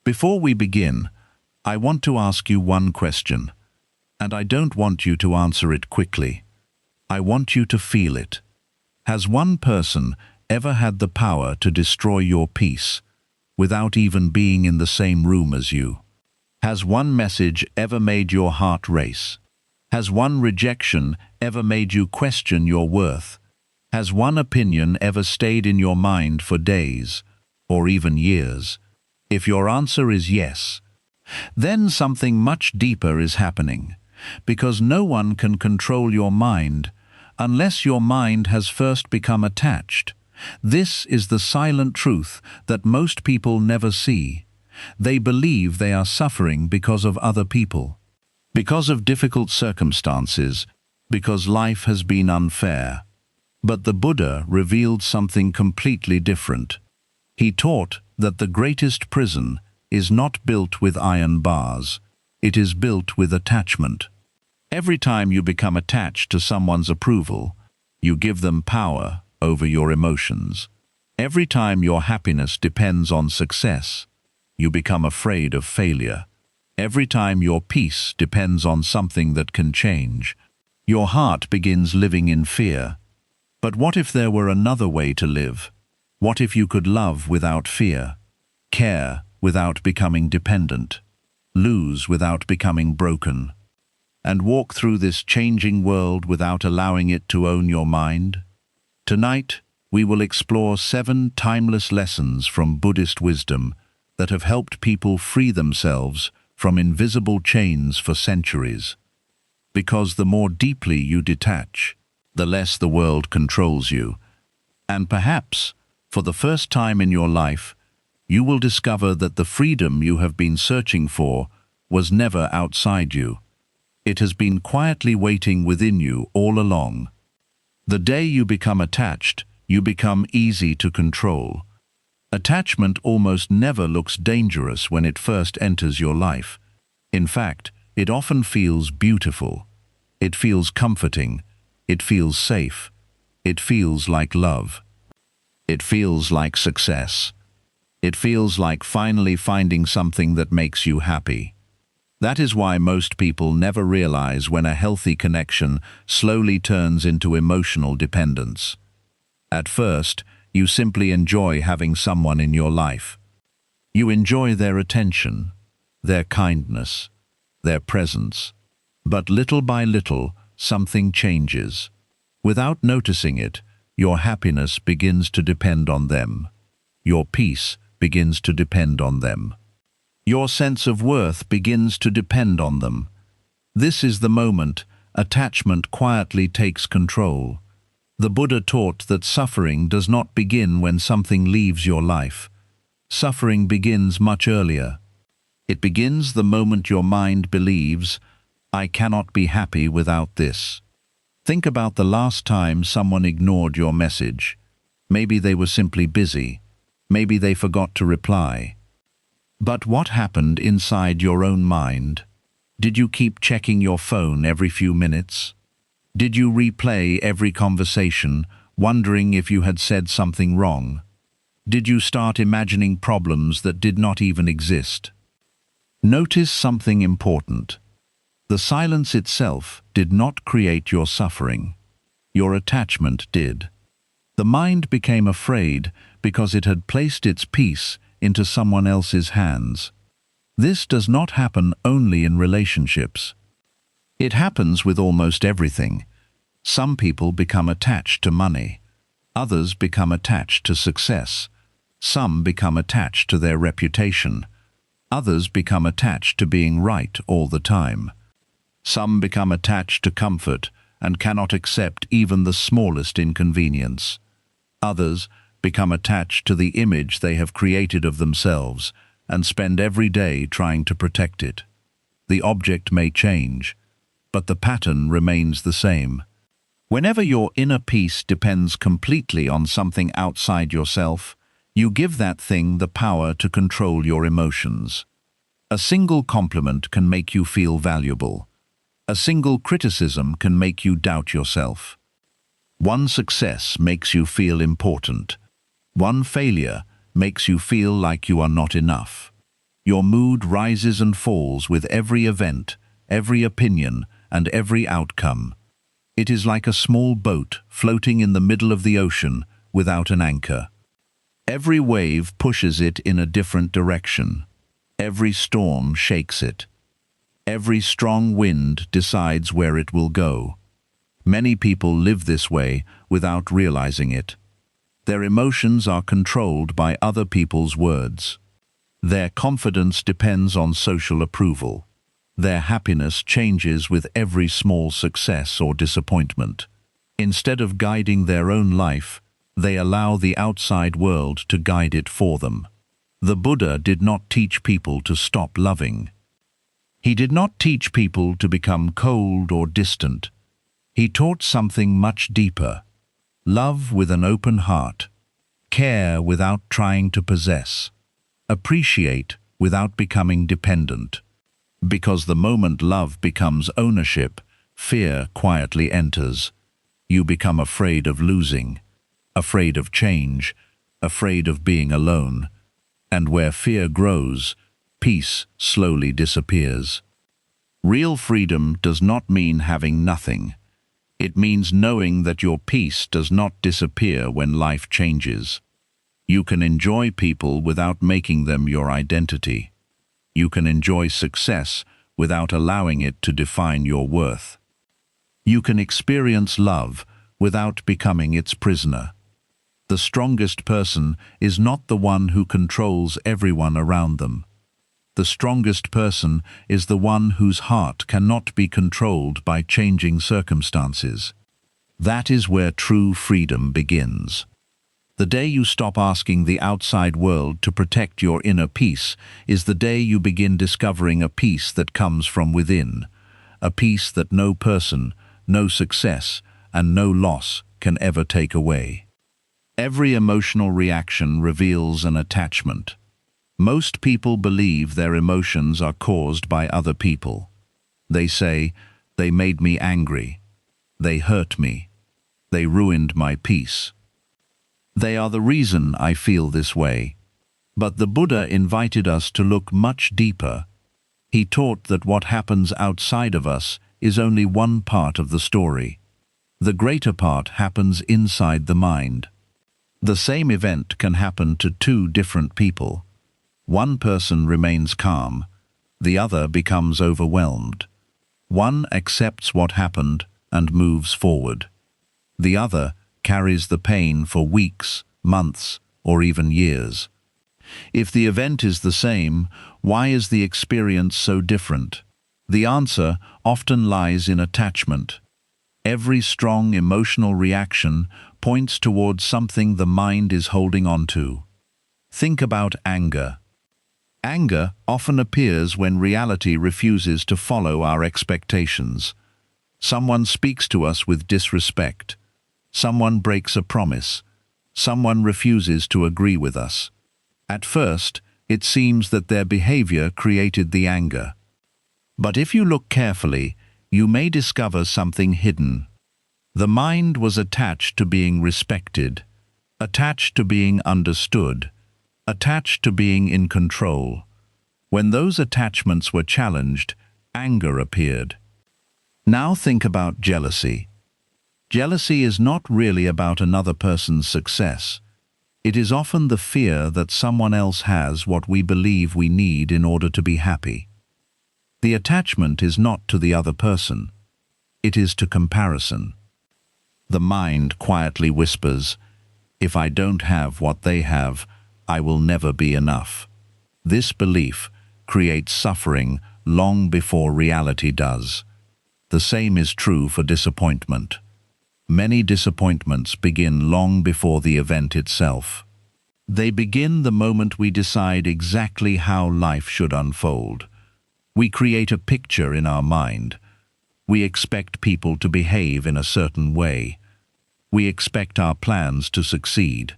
Before we begin, I want to ask you one question, and I don't want you to answer it quickly. I want you to feel it. Has one person ever had the power to destroy your peace without even being in the same room as you? Has one message ever made your heart race? Has one rejection ever made you question your worth? Has one opinion ever stayed in your mind for days or even years? If your answer is yes, then something much deeper is happening, because no one can control your mind unless your mind has first become attached. This is the silent truth that most people never see. They believe they are suffering because of other people, because of difficult circumstances, because life has been unfair. But the Buddha revealed something completely different. He taught that the greatest prison is not built with iron bars, it is built with attachment. Every time you become attached to someone's approval, you give them power over your emotions. Every time your happiness depends on success, you become afraid of failure. Every time your peace depends on something that can change, your heart begins living in fear. But what if there were another way to live? What if you could love without fear, care without becoming dependent, lose without becoming broken, and walk through this changing world without allowing it to own your mind? Tonight, we will explore 7 timeless lessons from Buddhist wisdom that have helped people free themselves from invisible chains for centuries. Because the more deeply you detach, the less the world controls you. And perhaps, for the first time in your life, you will discover that the freedom you have been searching for was never outside you. It has been quietly waiting within you all along. The day you become attached, you become easy to control. Attachment almost never looks dangerous when it first enters your life. In fact, it often feels beautiful. It feels comforting. It feels safe. It feels like love. It feels like success. It feels like finally finding something that makes you happy. That is why most people never realize when a healthy connection slowly turns into emotional dependence. At first, you simply enjoy having someone in your life. You enjoy their attention, their kindness, their presence. But little by little, something changes. Without noticing it, your happiness begins to depend on them. Your peace begins to depend on them. Your sense of worth begins to depend on them. This is the moment attachment quietly takes control. The Buddha taught that suffering does not begin when something leaves your life. Suffering begins much earlier. It begins the moment your mind believes, "I cannot be happy without this." Think about the last time someone ignored your message. Maybe they were simply busy. Maybe they forgot to reply. But what happened inside your own mind? Did you keep checking your phone every few minutes? Did you replay every conversation, wondering if you had said something wrong? Did you start imagining problems that did not even exist? Notice something important. The silence itself did not create your suffering. Your attachment did. The mind became afraid because it had placed its peace into someone else's hands. This does not happen only in relationships. It happens with almost everything. Some people become attached to money. Others become attached to success. Some become attached to their reputation. Others become attached to being right all the time. Some become attached to comfort and cannot accept even the smallest inconvenience. Others become attached to the image they have created of themselves and spend every day trying to protect it. The object may change, but the pattern remains the same. Whenever your inner peace depends completely on something outside yourself, you give that thing the power to control your emotions. A single compliment can make you feel valuable. A single criticism can make you doubt yourself. One success makes you feel important. One failure makes you feel like you are not enough. Your mood rises and falls with every event, every opinion, and every outcome. It is like a small boat floating in the middle of the ocean without an anchor. Every wave pushes it in a different direction. Every storm shakes it. Every strong wind decides where it will go. Many people live this way without realizing it. Their emotions are controlled by other people's words. Their confidence depends on social approval. Their happiness changes with every small success or disappointment. Instead of guiding their own life, they allow the outside world to guide it for them. The Buddha did not teach people to stop loving. He did not teach people to become cold or distant. He taught something much deeper. Love with an open heart. Care without trying to possess. Appreciate without becoming dependent. Because the moment love becomes ownership, fear quietly enters. You become afraid of losing, afraid of change, afraid of being alone. And where fear grows, peace slowly disappears. Real freedom does not mean having nothing. It means knowing that your peace does not disappear when life changes. You can enjoy people without making them your identity. You can enjoy success without allowing it to define your worth. You can experience love without becoming its prisoner. The strongest person is not the one who controls everyone around them. The strongest person is the one whose heart cannot be controlled by changing circumstances. That is where true freedom begins. The day you stop asking the outside world to protect your inner peace is the day you begin discovering a peace that comes from within, a peace that no person, no success, and no loss can ever take away. Every emotional reaction reveals an attachment. Most people believe their emotions are caused by other people. They say, "They made me angry. They hurt me. They ruined my peace. They are the reason I feel this way." But the Buddha invited us to look much deeper. He taught that what happens outside of us is only one part of the story. The greater part happens inside the mind. The same event can happen to two different people. One person remains calm, the other becomes overwhelmed. One accepts what happened and moves forward. The other carries the pain for weeks, months, or even years. If the event is the same, why is the experience so different? The answer often lies in attachment. Every strong emotional reaction points towards something the mind is holding on to. Think about anger. Anger often appears when reality refuses to follow our expectations. Someone speaks to us with disrespect. Someone breaks a promise. Someone refuses to agree with us. At first, it seems that their behavior created the anger. But if you look carefully, you may discover something hidden. The mind was attached to being respected, attached to being understood, attached to being in control. When those attachments were challenged, anger appeared. Now think about jealousy. Jealousy is not really about another person's success. It is often the fear that someone else has what we believe we need in order to be happy. The attachment is not to the other person. It is to comparison. The mind quietly whispers, "If I don't have what they have, I will never be enough." This belief creates suffering long before reality does. The same is true for disappointment. Many disappointments begin long before the event itself. They begin the moment we decide exactly how life should unfold. We create a picture in our mind. We expect people to behave in a certain way. We expect our plans to succeed.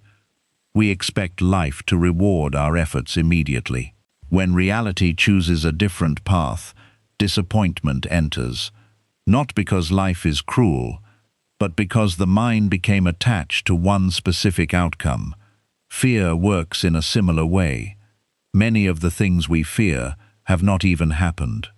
We expect life to reward our efforts immediately. When reality chooses a different path, disappointment enters, not because life is cruel, but because the mind became attached to one specific outcome. Fear works in a similar way. Many of the things we fear have not even happened.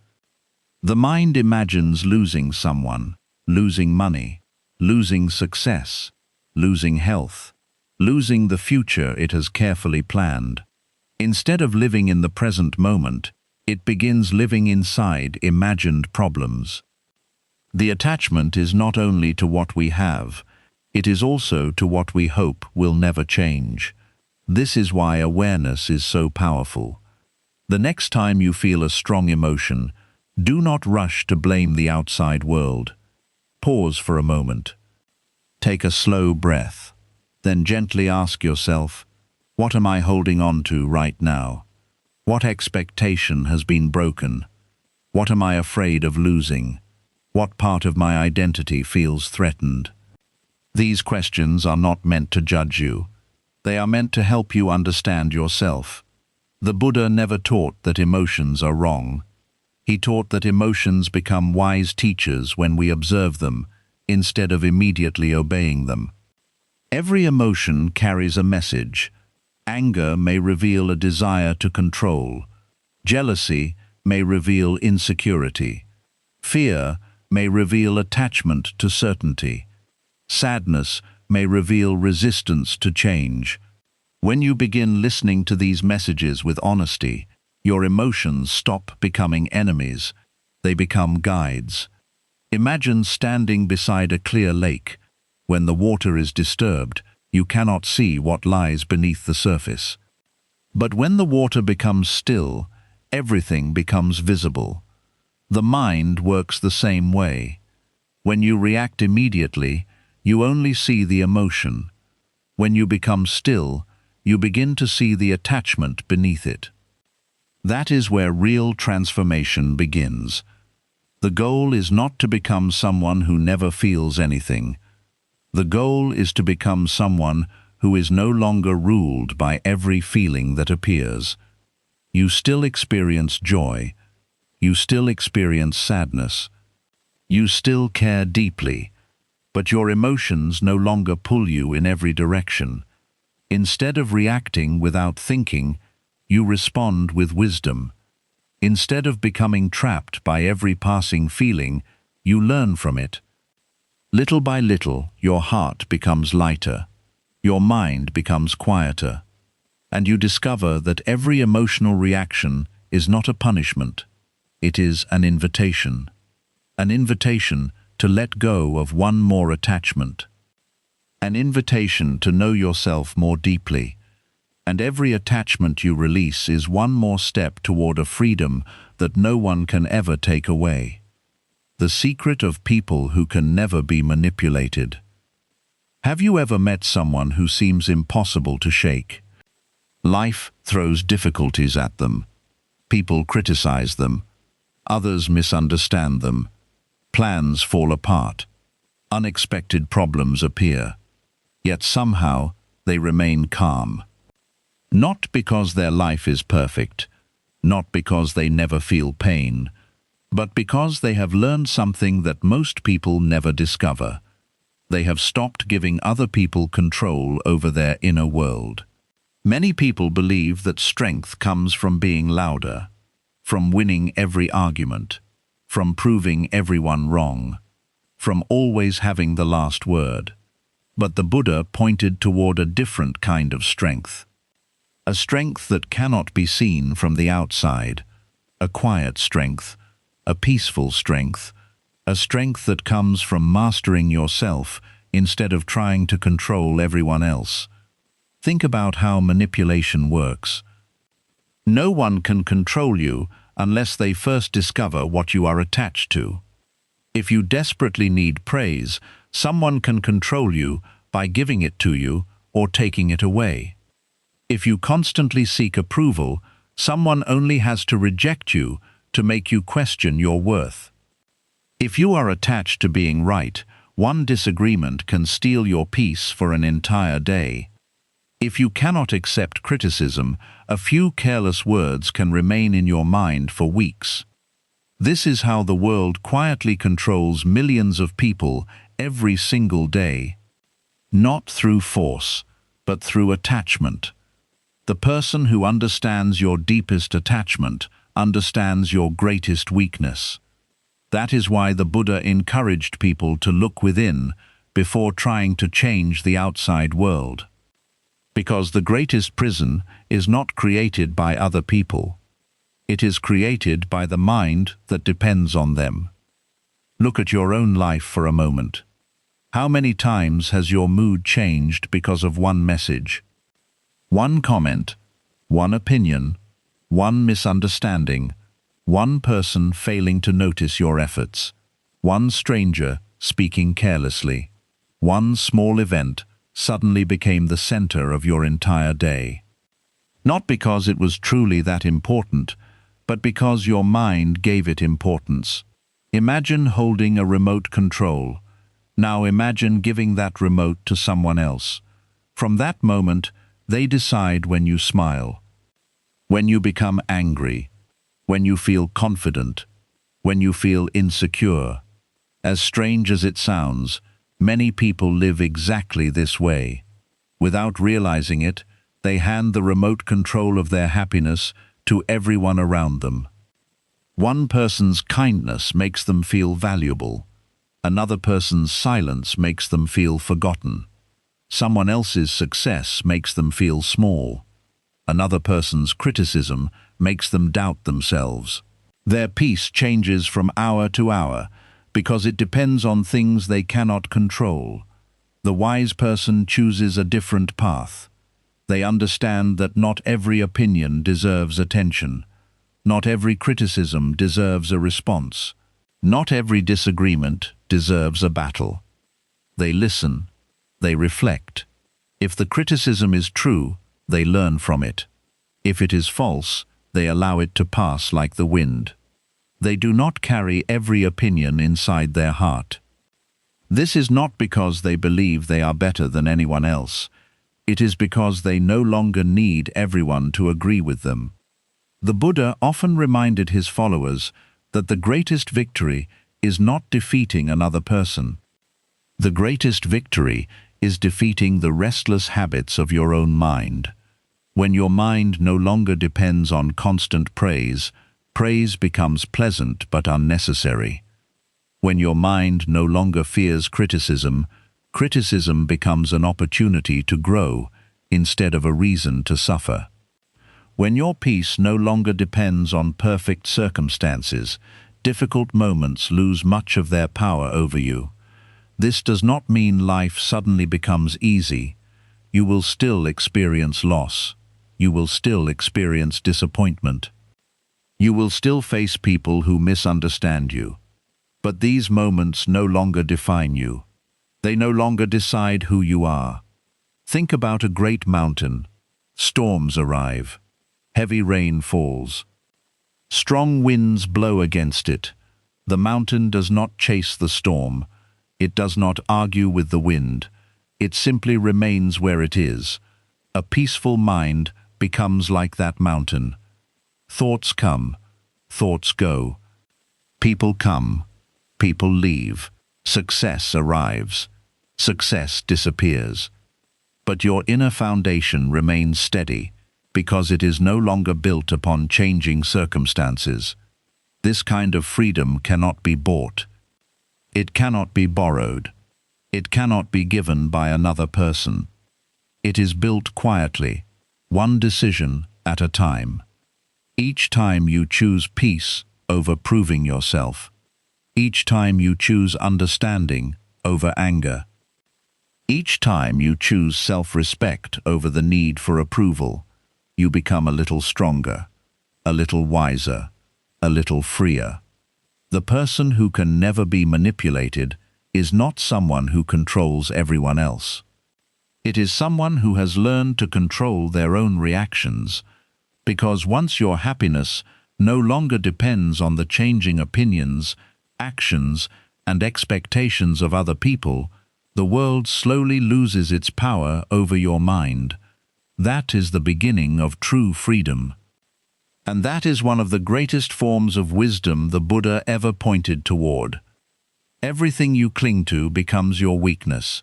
The mind imagines losing someone, losing money, losing success, losing health, losing the future it has carefully planned. Instead of living in the present moment, it begins living inside imagined problems. The attachment is not only to what we have, it is also to what we hope will never change. This is why awareness is so powerful. The next time you feel a strong emotion, do not rush to blame the outside world. Pause for a moment. Take a slow breath. Then gently ask yourself, what am I holding on to right now? What expectation has been broken? What am I afraid of losing? What part of my identity feels threatened? These questions are not meant to judge you. They are meant to help you understand yourself. The Buddha never taught that emotions are wrong. He taught that emotions become wise teachers when we observe them, instead of immediately obeying them. Every emotion carries a message. Anger may reveal a desire to control. Jealousy may reveal insecurity. Fear may reveal attachment to certainty. Sadness may reveal resistance to change. When you begin listening to these messages with honesty, your emotions stop becoming enemies. They become guides. Imagine standing beside a clear lake. When the water is disturbed, you cannot see what lies beneath the surface. But when the water becomes still, everything becomes visible. The mind works the same way. When you react immediately, you only see the emotion. When you become still, you begin to see the attachment beneath it. That is where real transformation begins. The goal is not to become someone who never feels anything. The goal is to become someone who is no longer ruled by every feeling that appears. You still experience joy. You still experience sadness. You still care deeply, but your emotions no longer pull you in every direction. Instead of reacting without thinking, you respond with wisdom. Instead of becoming trapped by every passing feeling, you learn from it. Little by little, your heart becomes lighter, your mind becomes quieter, and you discover that every emotional reaction is not a punishment. It is an invitation to let go of one more attachment, an invitation to know yourself more deeply, and every attachment you release is one more step toward a freedom that no one can ever take away. The secret of people who can never be manipulated. Have you ever met someone who seems impossible to shake? Life throws difficulties at them. People criticize them. Others misunderstand them. Plans fall apart. Unexpected problems appear. Yet somehow they remain calm. Not because their life is perfect, not because they never feel pain, but because they have learned something that most people never discover. They have stopped giving other people control over their inner world. Many people believe that strength comes from being louder, from winning every argument, from proving everyone wrong, from always having the last word. But the Buddha pointed toward a different kind of strength. A strength that cannot be seen from the outside, a quiet strength, a peaceful strength, a strength that comes from mastering yourself instead of trying to control everyone else. Think about how manipulation works. No one can control you unless they first discover what you are attached to. If you desperately need praise, someone can control you by giving it to you or taking it away. If you constantly seek approval, someone only has to reject you to make you question your worth. If you are attached to being right, one disagreement can steal your peace for an entire day. If you cannot accept criticism, a few careless words can remain in your mind for weeks. This is how the world quietly controls millions of people every single day. Not through force, but through attachment. The person who understands your deepest attachment understands your greatest weakness. That is why the Buddha encouraged people to look within before trying to change the outside world. Because the greatest prison is not created by other people. It is created by the mind that depends on them. Look at your own life for a moment. How many times has your mood changed because of one message? One comment, one opinion, one misunderstanding, one person failing to notice your efforts, one stranger speaking carelessly, one small event suddenly became the center of your entire day. Not because it was truly that important, but because your mind gave it importance. Imagine holding a remote control. Now imagine giving that remote to someone else. From that moment, they decide when you smile, when you become angry, when you feel confident, when you feel insecure. As strange as it sounds, many people live exactly this way. Without realizing it, they hand the remote control of their happiness to everyone around them. One person's kindness makes them feel valuable. Another person's silence makes them feel forgotten. Someone else's success makes them feel small. Another person's criticism makes them doubt themselves. Their peace changes from hour to hour because it depends on things they cannot control. The wise person chooses a different path. They understand that not every opinion deserves attention. Not every criticism deserves a response. Not every disagreement deserves a battle. They listen. They reflect. If the criticism is true, they learn from it. If it is false, they allow it to pass like the wind. They do not carry every opinion inside their heart. This is not because they believe they are better than anyone else. It is because they no longer need everyone to agree with them. The Buddha often reminded his followers that the greatest victory is not defeating another person. The greatest victory is defeating the restless habits of your own mind. When your mind no longer depends on constant praise, praise becomes pleasant but unnecessary. When your mind no longer fears criticism, criticism becomes an opportunity to grow instead of a reason to suffer. When your peace no longer depends on perfect circumstances, difficult moments lose much of their power over you. This does not mean life suddenly becomes easy. You will still experience loss. You will still experience disappointment. You will still face people who misunderstand you. But these moments no longer define you. They no longer decide who you are. Think about a great mountain. Storms arrive. Heavy rain falls. Strong winds blow against it. The mountain does not chase the storm. It does not argue with the wind. It simply remains where it is. A peaceful mind becomes like that mountain. Thoughts come. Thoughts go. People come. People leave. Success arrives. Success disappears. But your inner foundation remains steady because it is no longer built upon changing circumstances. This kind of freedom cannot be bought. It cannot be borrowed. It cannot be given by another person. It is built quietly, one decision at a time. Each time you choose peace over proving yourself. Each time you choose understanding over anger. Each time you choose self-respect over the need for approval, you become a little stronger, a little wiser, a little freer. The person who can never be manipulated is not someone who controls everyone else. It is someone who has learned to control their own reactions, because once your happiness no longer depends on the changing opinions, actions, and expectations of other people, the world slowly loses its power over your mind. That is the beginning of true freedom. And that is one of the greatest forms of wisdom the Buddha ever pointed toward. Everything you cling to becomes your weakness.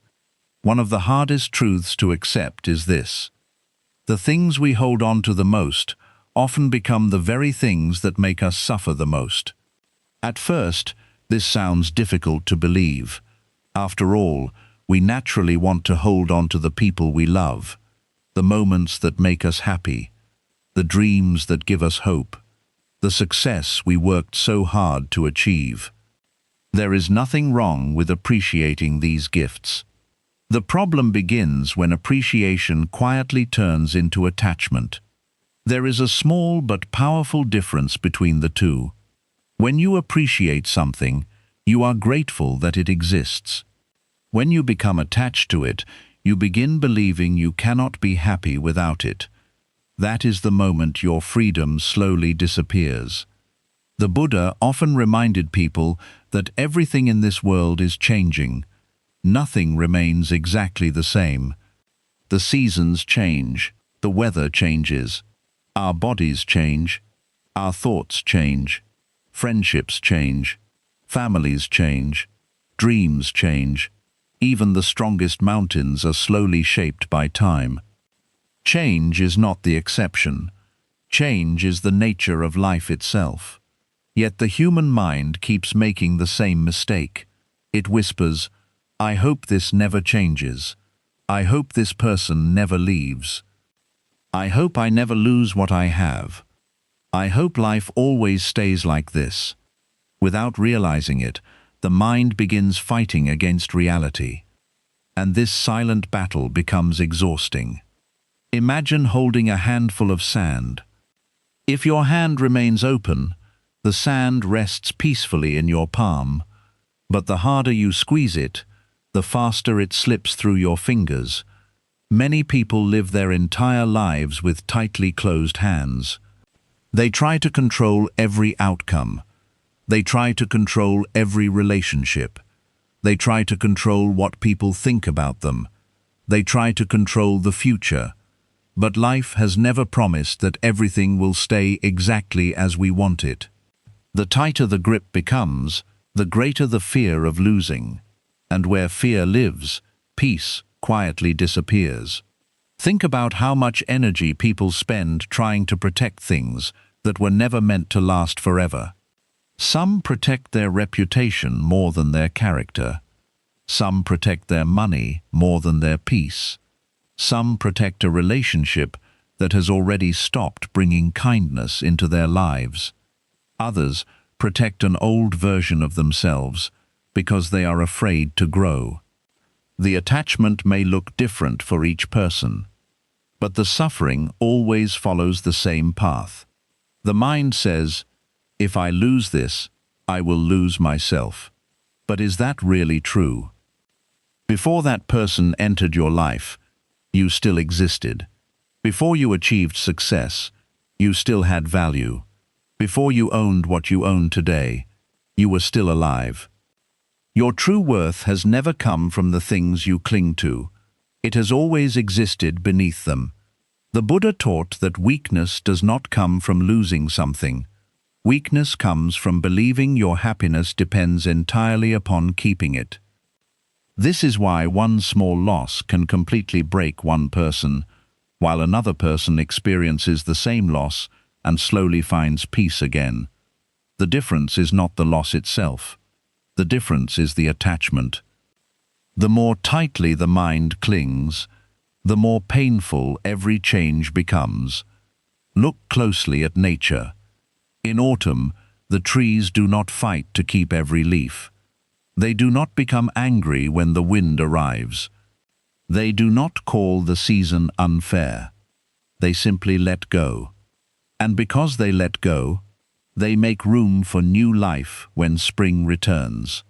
One of the hardest truths to accept is this: The things we hold on to the most often become the very things that make us suffer the most. At first, this sounds difficult to believe. After all, we naturally want to hold on to the people we love, the moments that make us happy, the dreams that give us hope, the success we worked so hard to achieve. There is nothing wrong with appreciating these gifts. The problem begins when appreciation quietly turns into attachment. There is a small but powerful difference between the two. When you appreciate something, you are grateful that it exists. When you become attached to it, you begin believing you cannot be happy without it. That is the moment your freedom slowly disappears. The Buddha often reminded people that everything in this world is changing. Nothing remains exactly the same. The seasons change, the weather changes, our bodies change, our thoughts change, friendships change, families change, dreams change. Even the strongest mountains are slowly shaped by time. Change is not the exception. Change is the nature of life itself. Yet the human mind keeps making the same mistake. It whispers, "I hope this never changes. I hope this person never leaves. I hope I never lose what I have. I hope life always stays like this." Without realizing it, the mind begins fighting against reality. And this silent battle becomes exhausting. Imagine holding a handful of sand. If your hand remains open, the sand rests peacefully in your palm. But the harder you squeeze it, the faster it slips through your fingers. Many people live their entire lives with tightly closed hands. They try to control every outcome. They try to control every relationship. They try to control what people think about them. They try to control the future. But life has never promised that everything will stay exactly as we want it. The tighter the grip becomes, the greater the fear of losing. And where fear lives, peace quietly disappears. Think about how much energy people spend trying to protect things that were never meant to last forever. Some protect their reputation more than their character. Some protect their money more than their peace. Some protect a relationship that has already stopped bringing kindness into their lives. Others protect an old version of themselves because they are afraid to grow. The attachment may look different for each person, but the suffering always follows the same path. The mind says, "If I lose this, I will lose myself." But is that really true? Before that person entered your life, you still existed. Before you achieved success, you still had value. Before you owned what you own today, you were still alive. Your true worth has never come from the things you cling to. It has always existed beneath them. The Buddha taught that weakness does not come from losing something. Weakness comes from believing your happiness depends entirely upon keeping it. This is why one small loss can completely break one person, while another person experiences the same loss and slowly finds peace again. The difference is not the loss itself. The difference is the attachment. The more tightly the mind clings, the more painful every change becomes. Look closely at nature. In autumn, the trees do not fight to keep every leaf. They do not become angry when the wind arrives. They do not call the season unfair. They simply let go. And because they let go, they make room for new life when spring returns.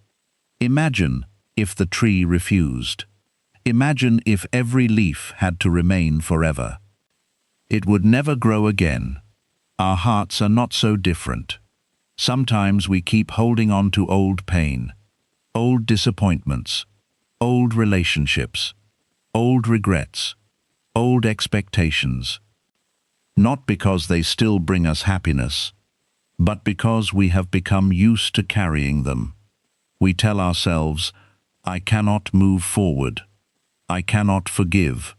Imagine if the tree refused. Imagine if every leaf had to remain forever. It would never grow again. Our hearts are not so different. Sometimes we keep holding on to old pain, old disappointments, old relationships, old regrets, old expectations. Not because they still bring us happiness, but because we have become used to carrying them. We tell ourselves, "I cannot move forward. I cannot forgive.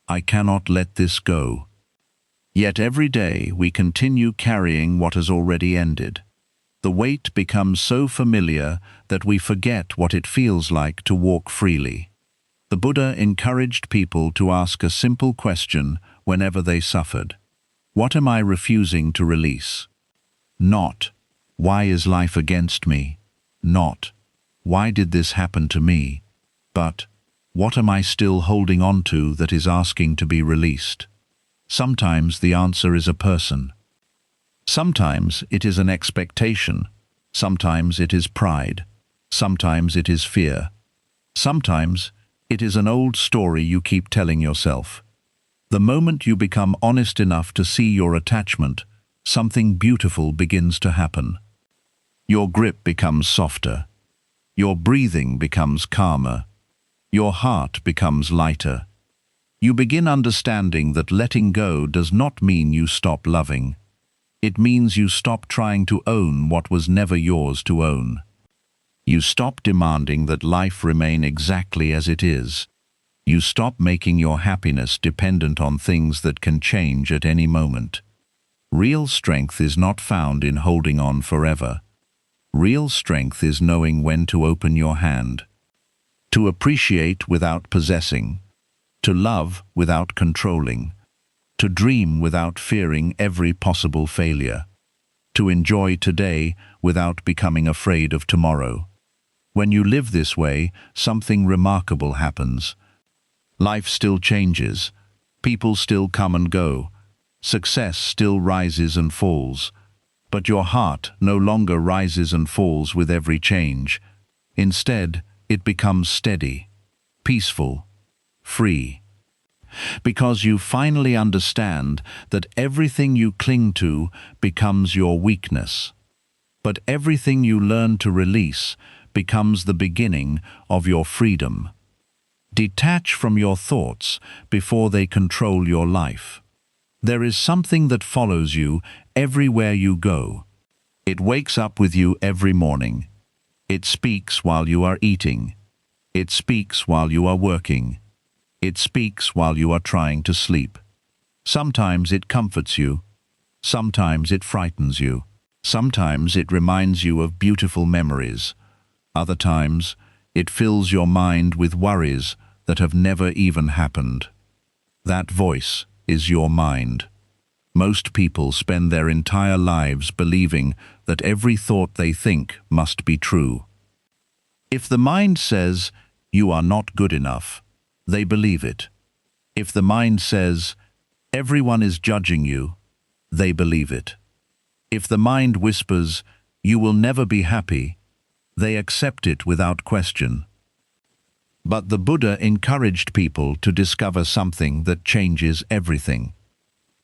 I cannot let this go. Yet every day we continue carrying what has already ended. The weight becomes so familiar that we forget what it feels like to walk freely. The Buddha encouraged people to ask a simple question whenever they suffered. What am I refusing to release? Not, why is life against me? Not, why did this happen to me? But, what am I still holding on to that is asking to be released? Sometimes the answer is a person. Sometimes it is an expectation. Sometimes it is pride. Sometimes it is fear. Sometimes it is an old story you keep telling yourself. The moment you become honest enough to see your attachment, something beautiful begins to happen. Your grip becomes softer. Your breathing becomes calmer. Your heart becomes lighter. You begin understanding that letting go does not mean you stop loving. It means you stop trying to own what was never yours to own. You stop demanding that life remain exactly as it is. You stop making your happiness dependent on things that can change at any moment. Real strength is not found in holding on forever. Real strength is knowing when to open your hand. To appreciate without possessing. To love without controlling. To dream without fearing every possible failure. To enjoy today without becoming afraid of tomorrow. When you live this way, something remarkable happens. Life still changes. People still come and go. Success still rises and falls. But your heart no longer rises and falls with every change. Instead, it becomes steady, peaceful, free. Because you finally understand that everything you cling to becomes your weakness. But everything you learn to release becomes the beginning of your freedom. Detach from your thoughts before they control your life. There is something that follows you everywhere you go. It wakes up with you every morning. It speaks while you are eating. It speaks while you are working. It speaks while you are trying to sleep. Sometimes it comforts you. Sometimes it frightens you. Sometimes it reminds you of beautiful memories. Other times, it fills your mind with worries that have never even happened. That voice is your mind. Most people spend their entire lives believing that every thought they think must be true. If the mind says, "You are not good enough," they believe it. If the mind says, "Everyone is judging you," they believe it. If the mind whispers, "You will never be happy," they accept it without question. But the Buddha encouraged people to discover something that changes everything.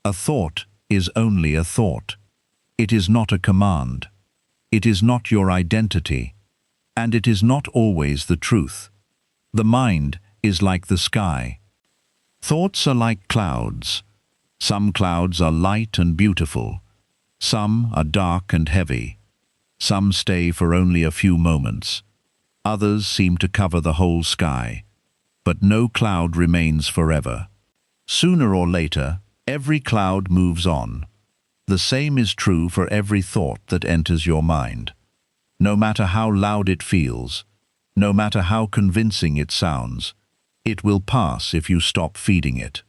A thought is only a thought. It is not a command. It is not your identity. And it is not always the truth. The mind is like the sky. Thoughts are like clouds. Some clouds are light and beautiful. Some are dark and heavy. Some stay for only a few moments. Others seem to cover the whole sky. But no cloud remains forever. Sooner or later, every cloud moves on. The same is true for every thought that enters your mind. No matter how loud it feels, no matter how convincing it sounds, it will pass if you stop feeding it.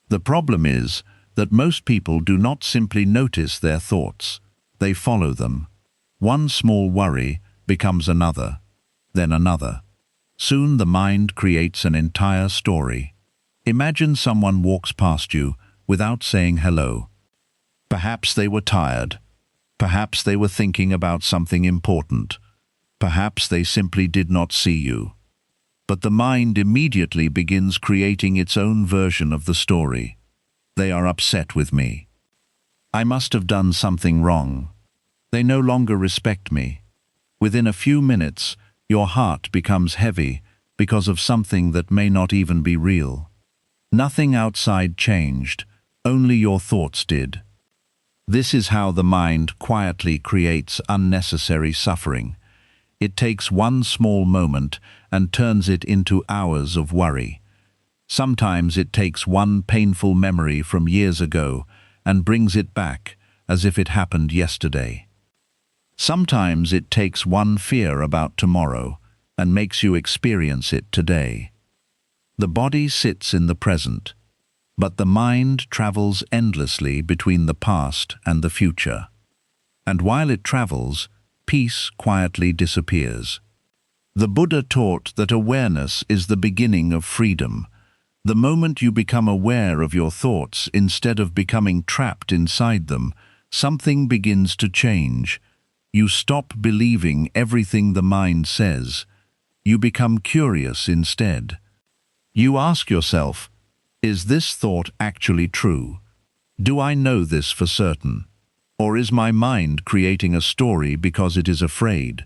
The problem is that most people do not simply notice their thoughts. They follow them. One small worry becomes another, then another. Soon the mind creates an entire story. Imagine someone walks past you without saying hello. Perhaps they were tired. Perhaps they were thinking about something important. Perhaps they simply did not see you. But the mind immediately begins creating its own version of the story. They are upset with me. I must have done something wrong. They no longer respect me. Within a few minutes, your heart becomes heavy because of something that may not even be real. Nothing outside changed, only your thoughts did. This is how the mind quietly creates unnecessary suffering. It takes one small moment and turns it into hours of worry. Sometimes it takes one painful memory from years ago and brings it back as if it happened yesterday. Sometimes it takes one fear about tomorrow and makes you experience it today. The body sits in the present, but the mind travels endlessly between the past and the future. And while it travels, peace quietly disappears. The Buddha taught that awareness is the beginning of freedom. The moment you become aware of your thoughts instead of becoming trapped inside them, something begins to change. You stop believing everything the mind says. You become curious instead. You ask yourself, is this thought actually true? Do I know this for certain? Or is my mind creating a story because it is afraid?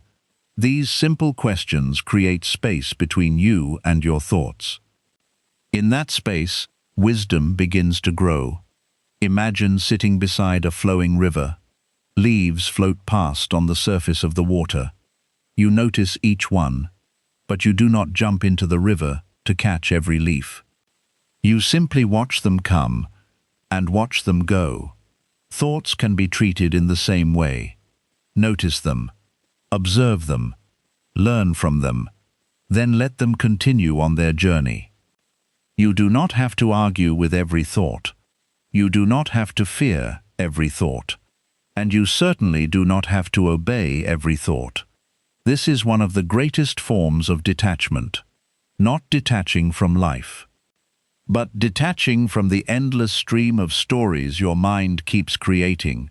These simple questions create space between you and your thoughts. In that space, wisdom begins to grow. Imagine sitting beside a flowing river. Leaves float past on the surface of the water. You notice each one, but you do not jump into the river to catch every leaf. You simply watch them come and watch them go. Thoughts can be treated in the same way. Notice them, observe them, learn from them, then let them continue on their journey. You do not have to argue with every thought. You do not have to fear every thought. And you certainly do not have to obey every thought. This is one of the greatest forms of detachment. Not detaching from life, but detaching from the endless stream of stories your mind keeps creating.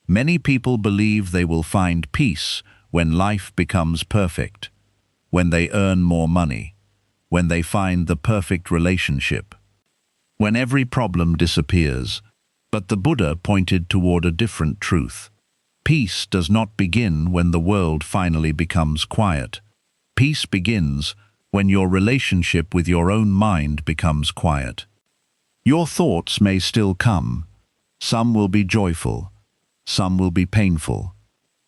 Many people believe they will find peace when life becomes perfect, when they earn more money, when they find the perfect relationship, when every problem disappears. But the Buddha pointed toward a different truth. Peace does not begin when the world finally becomes quiet. Peace begins when your relationship with your own mind becomes quiet. Your thoughts may still come. Some will be joyful, some will be painful,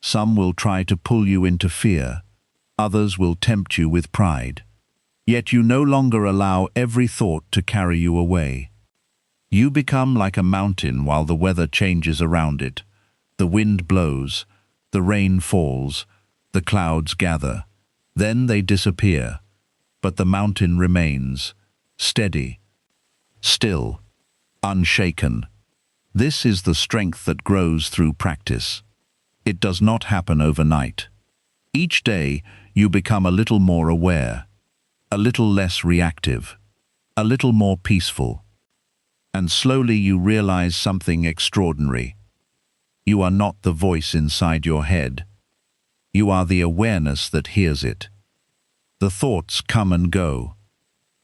some will try to pull you into fear, others will tempt you with pride. Yet you no longer allow every thought to carry you away. You become like a mountain while the weather changes around it. The wind blows, the rain falls, the clouds gather. Then they disappear. But the mountain remains, steady, still, unshaken. This is the strength that grows through practice. It does not happen overnight. Each day you become a little more aware, a little less reactive, a little more peaceful. And slowly you realize something extraordinary. You are not the voice inside your head. You are the awareness that hears it. The thoughts come and go,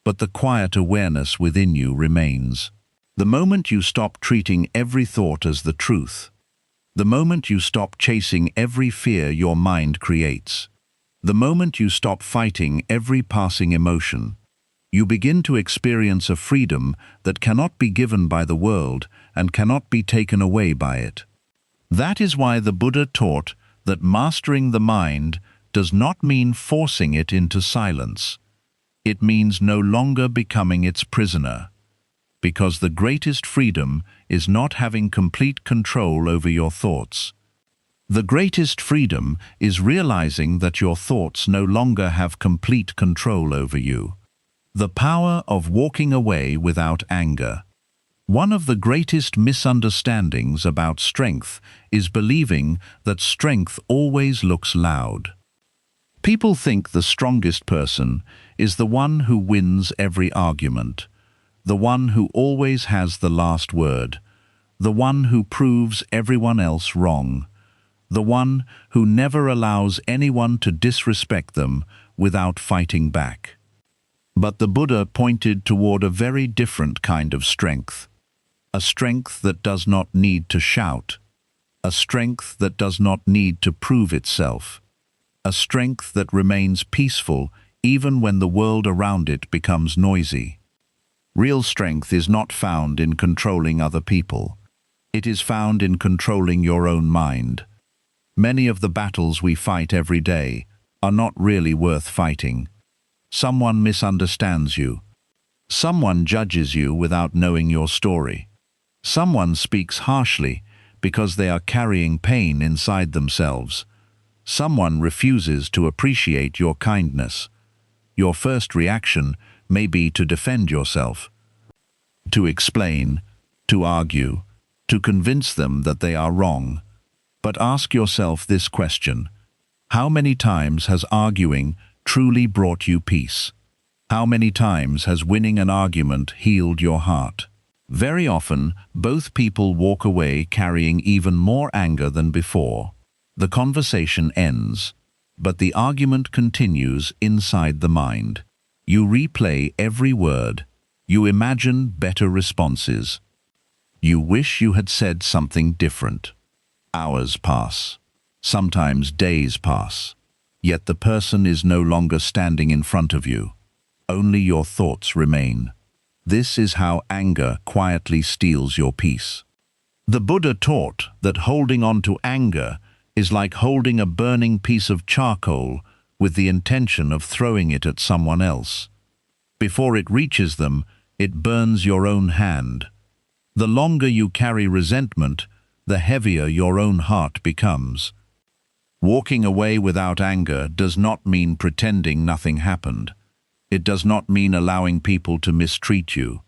but the quiet awareness within you remains. The moment you stop treating every thought as the truth, the moment you stop chasing every fear your mind creates, the moment you stop fighting every passing emotion, you begin to experience a freedom that cannot be given by the world and cannot be taken away by it. That is why the Buddha taught that mastering the mind does not mean forcing it into silence. It means no longer becoming its prisoner, because the greatest freedom is not having complete control over your thoughts. The greatest freedom is realizing that your thoughts no longer have complete control over you. The power of walking away without anger. One of the greatest misunderstandings about strength is believing that strength always looks loud. People think the strongest person is the one who wins every argument, the one who always has the last word, the one who proves everyone else wrong, the one who never allows anyone to disrespect them without fighting back. But the Buddha pointed toward a very different kind of strength, a strength that does not need to shout, a strength that does not need to prove itself, a strength that remains peaceful even when the world around it becomes noisy. Real strength is not found in controlling other people. It is found in controlling your own mind. Many of the battles we fight every day are not really worth fighting. Someone misunderstands you. Someone judges you without knowing your story. Someone speaks harshly because they are carrying pain inside themselves. Someone refuses to appreciate your kindness. Your first reaction may be to defend yourself, to explain, to argue, to convince them that they are wrong. But ask yourself this question: how many times has arguing truly brought you peace? How many times has winning an argument healed your heart? Very often, both people walk away carrying even more anger than before. The conversation ends, but the argument continues inside the mind. You replay every word. You imagine better responses. You wish you had said something different. Hours pass. Sometimes days pass. Yet the person is no longer standing in front of you. Only your thoughts remain. This is how anger quietly steals your peace. The Buddha taught that holding on to anger is like holding a burning piece of charcoal with the intention of throwing it at someone else. Before it reaches them, it burns your own hand. The longer you carry resentment, the heavier your own heart becomes. Walking away without anger does not mean pretending nothing happened. It does not mean allowing people to mistreat you.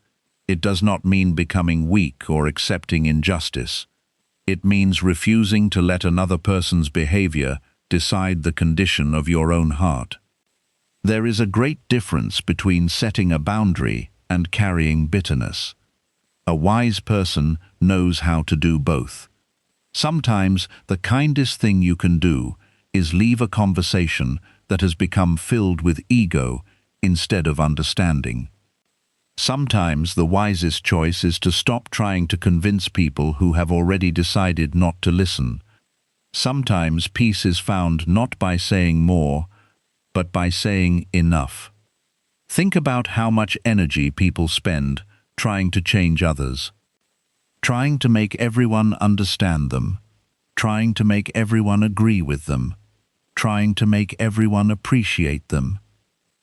It does not mean becoming weak or accepting injustice. It means refusing to let another person's behavior decide the condition of your own heart. There is a great difference between setting a boundary and carrying bitterness. A wise person knows how to do both. Sometimes the kindest thing you can do is leave a conversation that has become filled with ego instead of understanding. Sometimes the wisest choice is to stop trying to convince people who have already decided not to listen. Sometimes peace is found not by saying more, but by saying enough. Think about how much energy people spend trying to change others, trying to make everyone understand them, trying to make everyone agree with them, trying to make everyone appreciate them.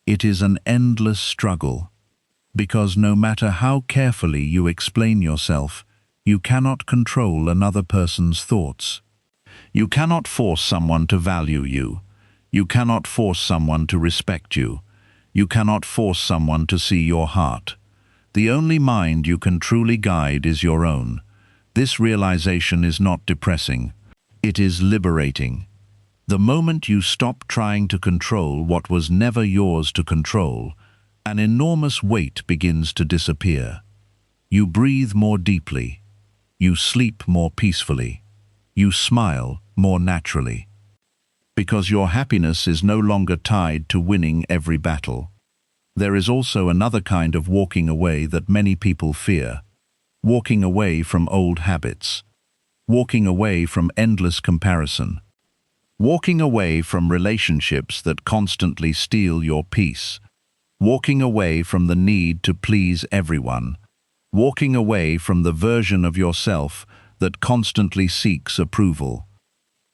It is an endless struggle, because no matter how carefully you explain yourself, you cannot control another person's thoughts. You cannot force someone to value you. You cannot force someone to respect you. You cannot force someone to see your heart. The only mind you can truly guide is your own. This realization is not depressing. It is liberating. The moment you stop trying to control what was never yours to control, an enormous weight begins to disappear. You breathe more deeply. You sleep more peacefully. You smile more naturally. Because your happiness is no longer tied to winning every battle. There is also another kind of walking away that many people fear. Walking away from old habits. Walking away from endless comparison. Walking away from relationships that constantly steal your peace. Walking away from the need to please everyone. Walking away from the version of yourself that constantly seeks approval.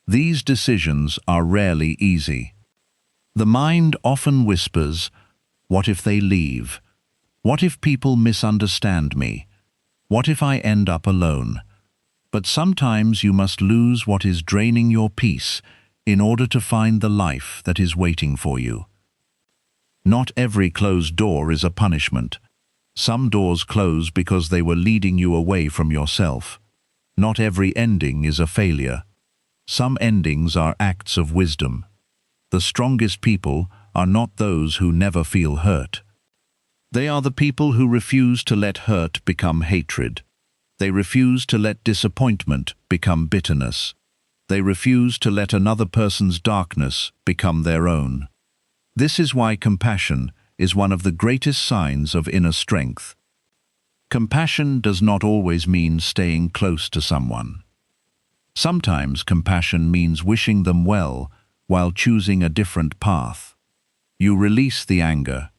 These decisions are rarely easy. The mind often whispers, "What if they leave? What if people misunderstand me? What if I end up alone?" But sometimes you must lose what is draining your peace in order to find the life that is waiting for you. Not every closed door is a punishment. Some doors close because they were leading you away from yourself. Not every ending is a failure. Some endings are acts of wisdom. The strongest people are not those who never feel hurt. They are the people who refuse to let hurt become hatred. They refuse to let disappointment become bitterness. They refuse to let another person's darkness become their own. This is why compassion is one of the greatest signs of inner strength. Compassion does not always mean staying close to someone. Sometimes compassion means wishing them well while choosing a different path. You release the anger.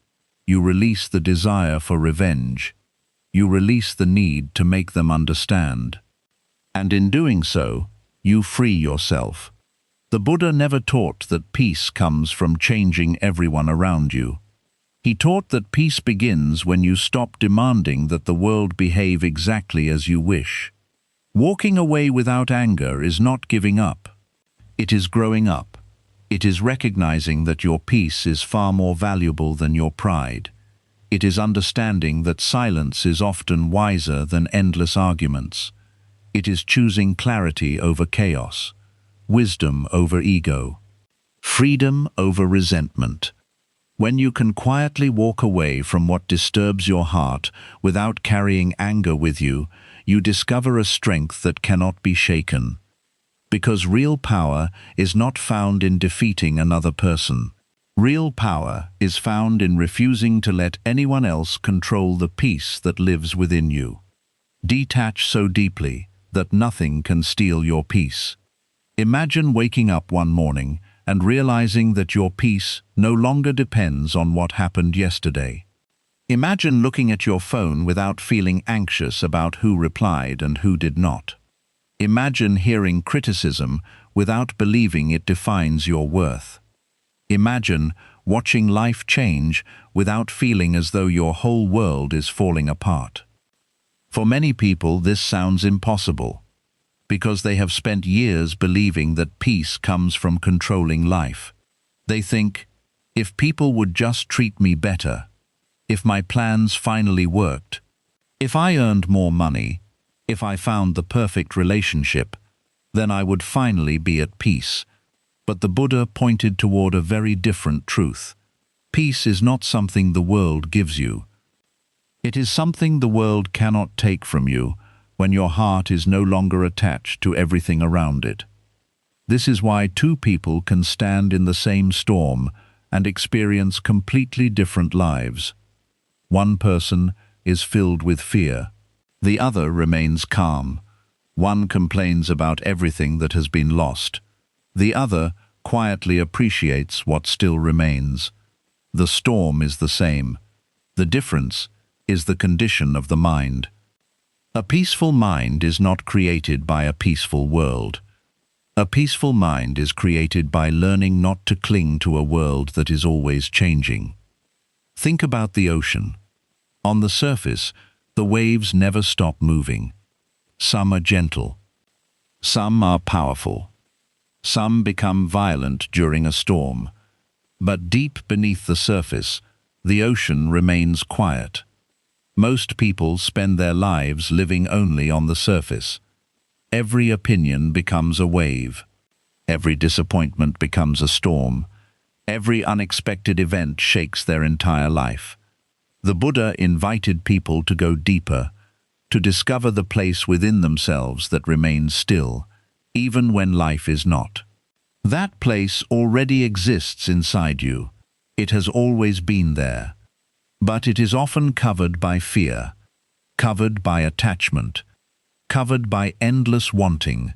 You release the desire for revenge. You release the need to make them understand. And in doing so, you free yourself. The Buddha never taught that peace comes from changing everyone around you. He taught that peace begins when you stop demanding that the world behave exactly as you wish. Walking away without anger is not giving up. It is growing up. It is recognizing that your peace is far more valuable than your pride. It is understanding that silence is often wiser than endless arguments. It is choosing clarity over chaos, wisdom over ego, freedom over resentment. When you can quietly walk away from what disturbs your heart without carrying anger with you, you discover a strength that cannot be shaken. Because real power is not found in defeating another person. Real power is found in refusing to let anyone else control the peace that lives within you. Detach so deeply that nothing can steal your peace. Imagine waking up one morning and realizing that your peace no longer depends on what happened yesterday. Imagine looking at your phone without feeling anxious about who replied and who did not. Imagine hearing criticism without believing it defines your worth. Imagine watching life change without feeling as though your whole world is falling apart. For many people, this sounds impossible, because they have spent years believing that peace comes from controlling life. They think, if people would just treat me better, if my plans finally worked, if I earned more money, if I found the perfect relationship, then I would finally be at peace. But the Buddha pointed toward a very different truth. Peace is not something the world gives you. It is something the world cannot take from you when your heart is no longer attached to everything around it. This is why two people can stand in the same storm and experience completely different lives. One person is filled with fear. The other remains calm. One complains about everything that has been lost. The other quietly appreciates what still remains. The storm is the same. The difference is the condition of the mind. A peaceful mind is not created by a peaceful world. A peaceful mind is created by learning not to cling to a world that is always changing. Think about the ocean. On the surface, the waves never stop moving. Some are gentle. Some are powerful. Some become violent during a storm. But deep beneath the surface, the ocean remains quiet. Most people spend their lives living only on the surface. Every opinion becomes a wave. Every disappointment becomes a storm. Every unexpected event shakes their entire life. The Buddha invited people to go deeper, to discover the place within themselves that remains still, even when life is not. That place already exists inside you. It has always been there. But it is often covered by fear, covered by attachment, covered by endless wanting,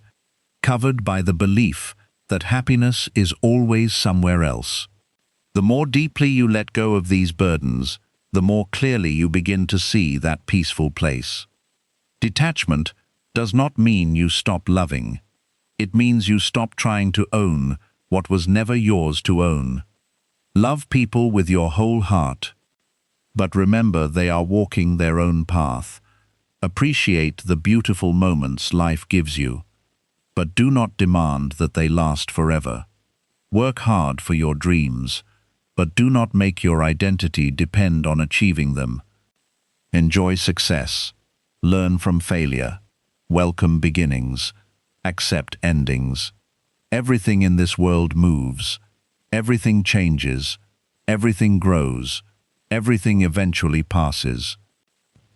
covered by the belief that happiness is always somewhere else. The more deeply you let go of these burdens, the more clearly you begin to see that peaceful place. Detachment does not mean you stop loving. It means you stop trying to own what was never yours to own. Love people with your whole heart. But remember, they are walking their own path. Appreciate the beautiful moments life gives you, but do not demand that they last forever. Work hard for your dreams, but do not make your identity depend on achieving them. Enjoy success. Learn from failure. Welcome beginnings. Accept endings. Everything in this world moves. Everything changes. Everything grows. Everything eventually passes.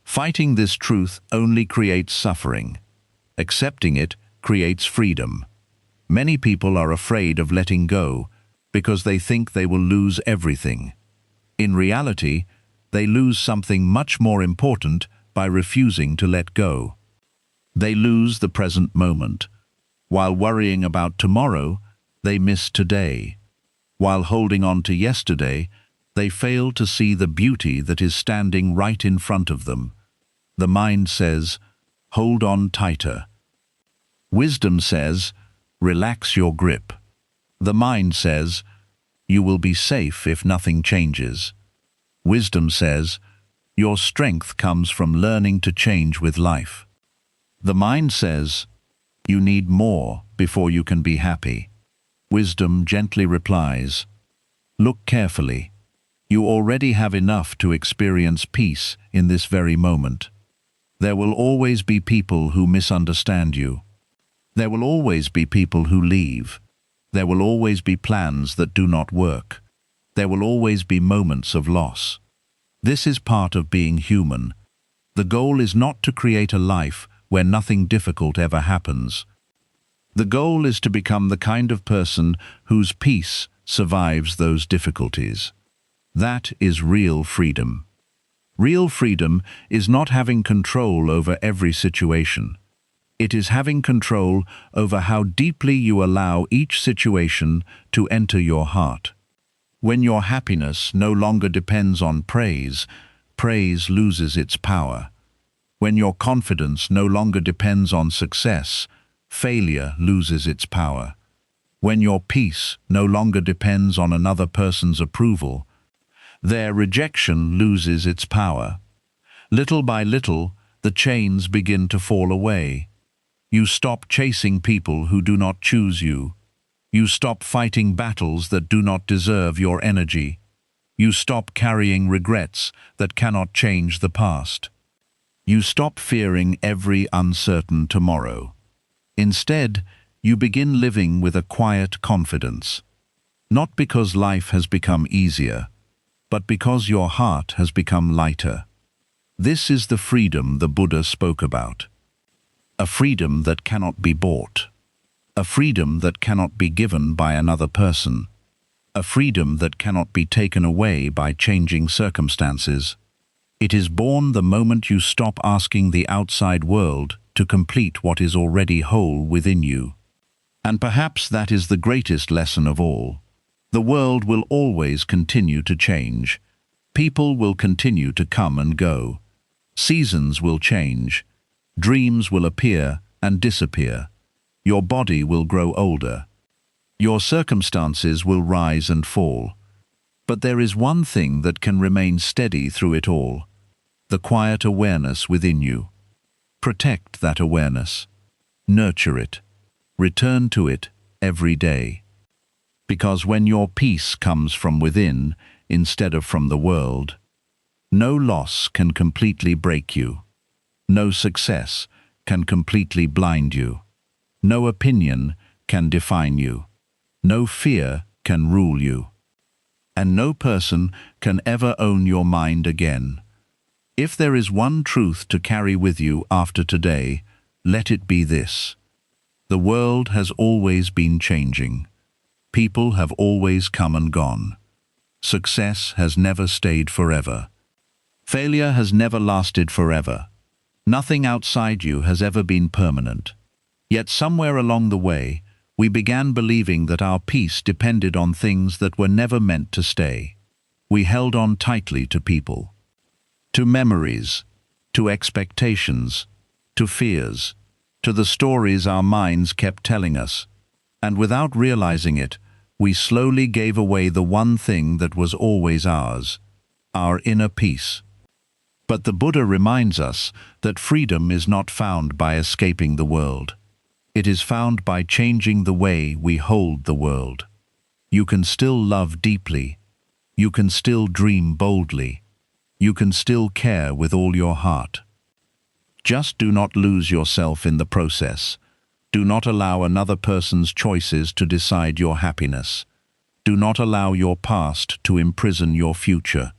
Fighting this truth only creates suffering. Accepting it creates freedom. Many people are afraid of letting go because they think they will lose everything. In reality, they lose something much more important by refusing to let go. They lose the present moment. While worrying about tomorrow, they miss today. While holding on to yesterday, they fail to see the beauty that is standing right in front of them. The mind says, hold on tighter. Wisdom says, relax your grip. The mind says, you will be safe if nothing changes. Wisdom says, your strength comes from learning to change with life. The mind says, you need more before you can be happy. Wisdom gently replies, look carefully. You already have enough to experience peace in this very moment. There will always be people who misunderstand you. There will always be people who leave. There will always be plans that do not work. There will always be moments of loss. This is part of being human. The goal is not to create a life where nothing difficult ever happens. The goal is to become the kind of person whose peace survives those difficulties. That is real freedom. Real freedom is not having control over every situation. It is having control over how deeply you allow each situation to enter your heart. When your happiness no longer depends on praise, praise loses its power. When your confidence no longer depends on success, failure loses its power. When your peace no longer depends on another person's approval, their rejection loses its power. Little by little, the chains begin to fall away. You stop chasing people who do not choose you. You stop fighting battles that do not deserve your energy. You stop carrying regrets that cannot change the past. You stop fearing every uncertain tomorrow. Instead, you begin living with a quiet confidence. Not because life has become easier, but because your heart has become lighter. This is the freedom the Buddha spoke about. A freedom that cannot be bought. A freedom that cannot be given by another person. A freedom that cannot be taken away by changing circumstances. It is born the moment you stop asking the outside world to complete what is already whole within you. And perhaps that is the greatest lesson of all. The world will always continue to change. People will continue to come and go. Seasons will change. Dreams will appear and disappear. Your body will grow older. Your circumstances will rise and fall. But there is one thing that can remain steady through it all: the quiet awareness within you. Protect that awareness. Nurture it. Return to it every day. Because when your peace comes from within instead of from the world, no loss can completely break you. No success can completely blind you. No opinion can define you. No fear can rule you. And no person can ever own your mind again. If there is one truth to carry with you after today, let it be this: the world has always been changing. People have always come and gone. Success has never stayed forever. Failure has never lasted forever. Nothing outside you has ever been permanent. Yet somewhere along the way, we began believing that our peace depended on things that were never meant to stay. We held on tightly to people, to memories, to expectations, to fears, to the stories our minds kept telling us. And without realizing it, we slowly gave away the one thing that was always ours: our inner peace. But the Buddha reminds us that freedom is not found by escaping the world. It is found by changing the way we hold the world. You can still love deeply. You can still dream boldly. You can still care with all your heart. Just do not lose yourself in the process. Do not allow another person's choices to decide your happiness. Do not allow your past to imprison your future.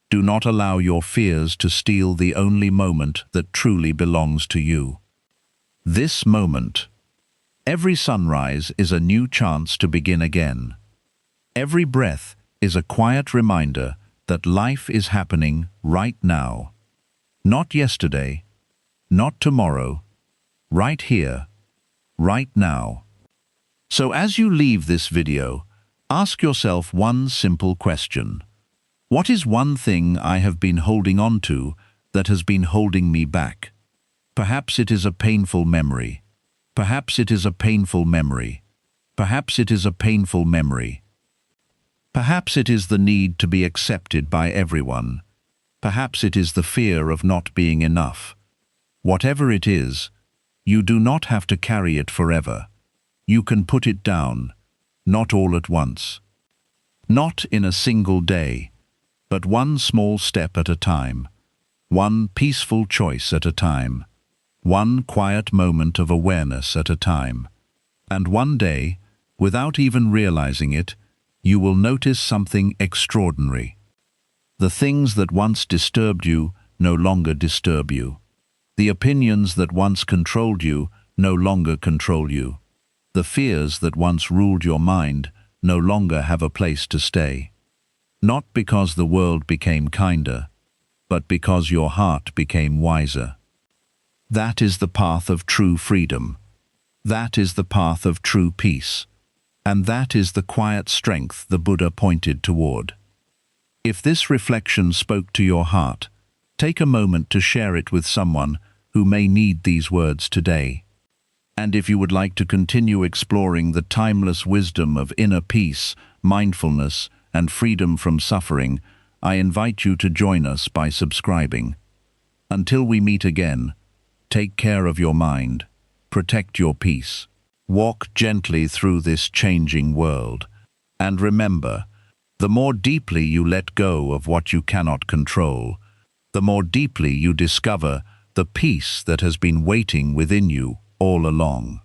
Do not allow your fears to steal the only moment that truly belongs to you. This moment. Every sunrise is a new chance to begin again. Every breath is a quiet reminder that life is happening right now. Not yesterday, not tomorrow, right here, right now. So as you leave this video, ask yourself one simple question. What is one thing I have been holding on to that has been holding me back? Perhaps it is a painful memory. Perhaps it is a painful memory. Perhaps it is a painful memory. Perhaps it is the need to be accepted by everyone. Perhaps it is the fear of not being enough. Whatever it is, you do not have to carry it forever. You can put it down, not all at once. Not in a single day, but one small step at a time. One peaceful choice at a time. One quiet moment of awareness at a time. And one day, without even realizing it, you will notice something extraordinary. The things that once disturbed you no longer disturb you. The opinions that once controlled you no longer control you. The fears that once ruled your mind no longer have a place to stay. Not because the world became kinder, but because your heart became wiser. That is the path of true freedom. That is the path of true peace. And that is the quiet strength the Buddha pointed toward. If this reflection spoke to your heart, take a moment to share it with someone who may need these words today. And if you would like to continue exploring the timeless wisdom of inner peace, mindfulness, and freedom from suffering, I invite you to join us by subscribing. Until we meet again, take care of your mind, protect your peace, walk gently through this changing world, and remember, the more deeply you let go of what you cannot control, the more deeply you discover the peace that has been waiting within you all along.